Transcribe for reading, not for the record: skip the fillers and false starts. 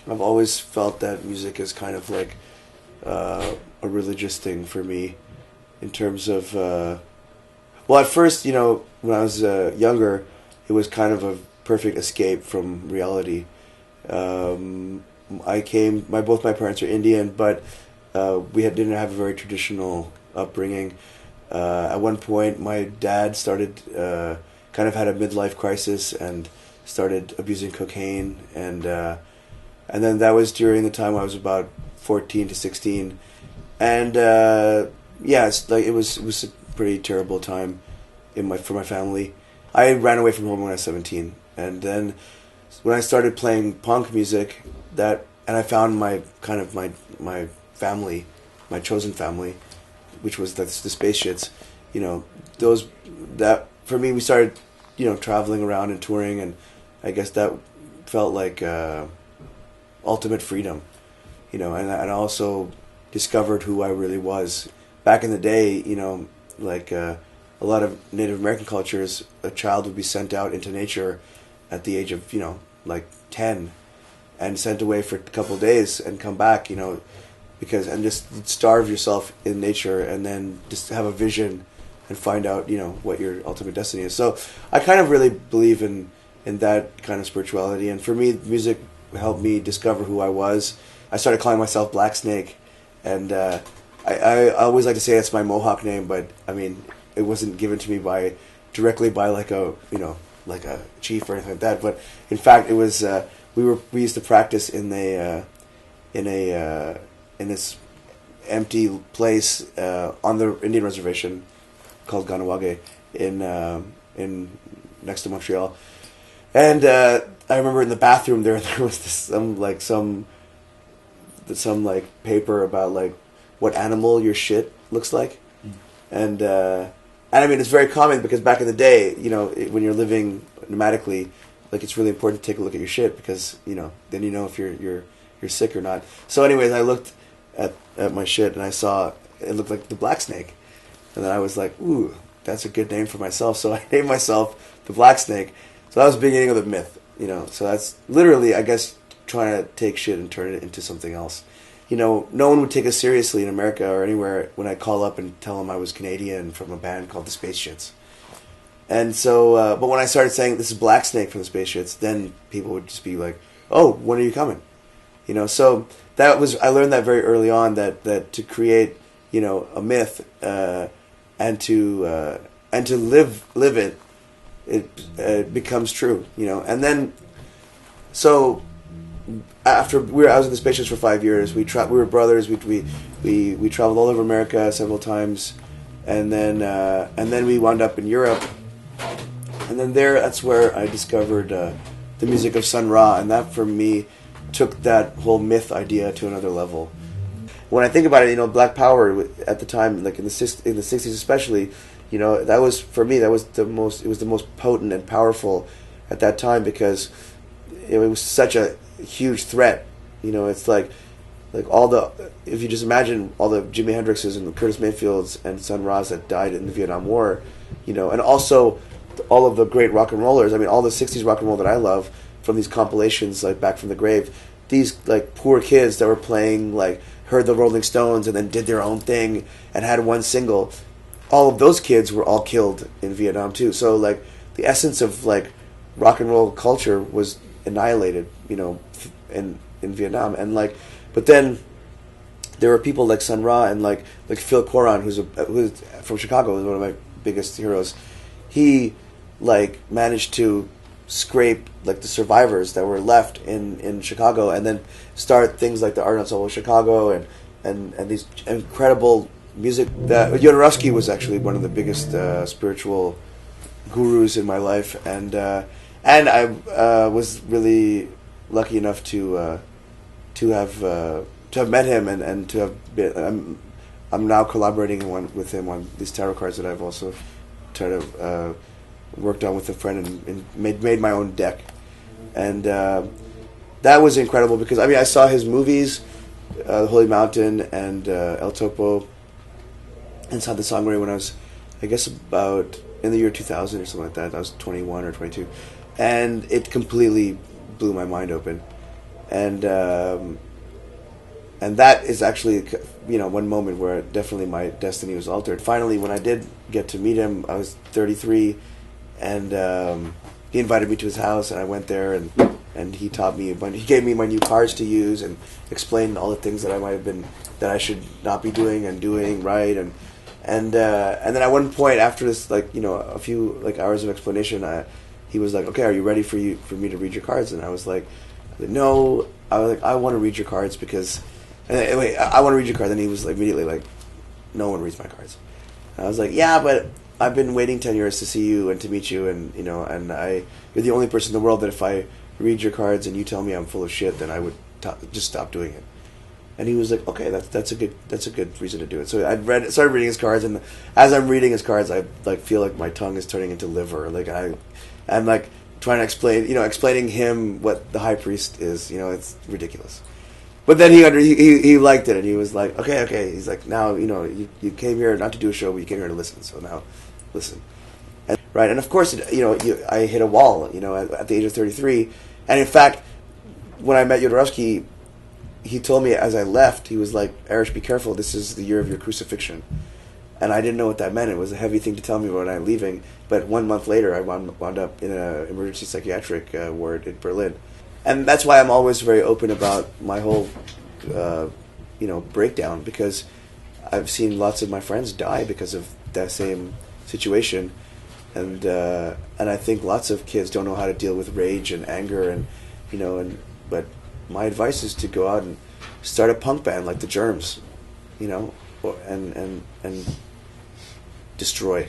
I've always felt that music is kind of like a religious thing for me, in terms of well, at first, when I was younger, it was kind of a perfect escape from reality. Both my parents are Indian, but didn't have a very traditional upbringing. At one point, my dad started kind of had a midlife crisis and started abusing cocaine, and then that was during the time I was about 14 to 16, and it was a pretty terrible time for my family. I ran away from home when I was 17, and then when I started playing punk music, and I found my family, my chosen family, which was the Space Shits. That for me, we started traveling around and touring, and I guess that felt like ultimate freedom, and I also discovered who I really was. Back in the day, a lot of Native American cultures, a child would be sent out into nature at the age of 10, and sent away for a couple of days and come back, and just starve yourself in nature, and then just have a vision and find out what your ultimate destiny is. So I kind of really believe in that kind of spirituality, and for me, music helped me discover who I was. I started calling myself Black Snake, and I always like to say it's my Mohawk name, but I mean, it wasn't given to me directly by like a chief or anything like that. But in fact, it was we used to practice in this empty place on the Indian reservation called Ganawage in next to Montreal, and I remember in the bathroom there was some paper about what animal your shit looks like, and I mean, it's very common because back in the day, when you're living nomadically, it's really important to take a look at your shit, because then if you're sick or not. So, anyways, I looked at my shit and I saw it looked like the Black Snake, and then I was like, ooh, that's a good name for myself. So I named myself the Black Snake. So that was the beginning of the myth, So that's literally, I guess, trying to take shit and turn it into something else. No one would take us seriously in America or anywhere when I call up and tell them I was Canadian from a band called the Space Shits. And so, but when I started saying this is Black Snake from the Space Shits, then people would just be like, "Oh, when are you coming?" So I learned that very early on, that to create, a myth, and to live it becomes true, and then so. After I was in the Space Shits for 5 years. We were brothers. We traveled all over America several times, and then we wound up in Europe, and then that's where I discovered the music of Sun Ra, and that for me took that whole myth idea to another level. When I think about it, Black Power at the time, in the 60s especially, that was for me the most potent and powerful at that time, because it was such a huge threat. It's like if you just imagine all the Jimi Hendrixes and the Curtis Mayfields and Sun Ra's that died in the Vietnam War, and also all of the great rock and rollers. I mean, all the 60s rock and roll that I love from these compilations, like Back from the Grave, these poor kids that were playing, heard the Rolling Stones and then did their own thing and had one single. All of those kids were all killed in Vietnam too. So the essence of rock and roll culture was annihilated, in Vietnam, and but then there were people like Sun Ra and like Phil Coran, who's from Chicago, is one of my biggest heroes. He managed to scrape the survivors that were left in Chicago, and then start things like the Art Ensemble of Chicago and these incredible music. That Jodorowsky was actually one of the biggest spiritual gurus in my life, and I was really lucky enough to have met him and to have been. I'm now collaborating with him on these tarot cards that I've also tried to worked on with a friend and made my own deck, and that was incredible because I saw his movies, The Holy Mountain and El Topo, and saw the Sangre when I was, I guess, about in the year 2000 or something like that. I was 21 or 22, and it completely blew my mind open. and and that is actually, you know, one moment where definitely my destiny was altered. Finally, when I did get to meet him, I was 33, and he invited me to his house, and I went there, and he taught me he gave me my new cards to use and explained all the things that I might have been, that I should not be doing and doing right, and then at one point after this, like, you know, a few like hours of explanation, he was like, okay, are you ready for me to read your cards? And I was like, no. I was like, I want to read your cards because, wait, I want to read your cards. And he was like, immediately like, no one reads my cards. And I was like, yeah, but I've been waiting 10 years to see you and to meet you, and you know, and you're the only person in the world that if I read your cards and you tell me I'm full of shit, then I would just stop doing it. And he was like, okay, that's a good reason to do it. So I started reading his cards, and as I'm reading his cards, I like feel like my tongue is turning into liver. Like I'm like trying to explaining him what the high priest is. You know, it's ridiculous. But then he liked it, and he was like, okay. He's like, now, you know, you came here not to do a show, but you came here to listen. So now, listen. And, right, and of course, you know, I hit a wall, you know, at the age of 33. And in fact, when I met Jodorowsky, he told me as I left, he was like, Erich, be careful, this is the year of your crucifixion. And I didn't know what that meant. It was a heavy thing to tell me when I'm leaving. But 1 month later, I wound up in an emergency psychiatric ward in Berlin. And that's why I'm always very open about my whole, you know, breakdown, because I've seen lots of my friends die because of that same situation. And I think lots of kids don't know how to deal with rage and anger, and, you know, but my advice is to go out and start a punk band like the Germs, you know, and destroy.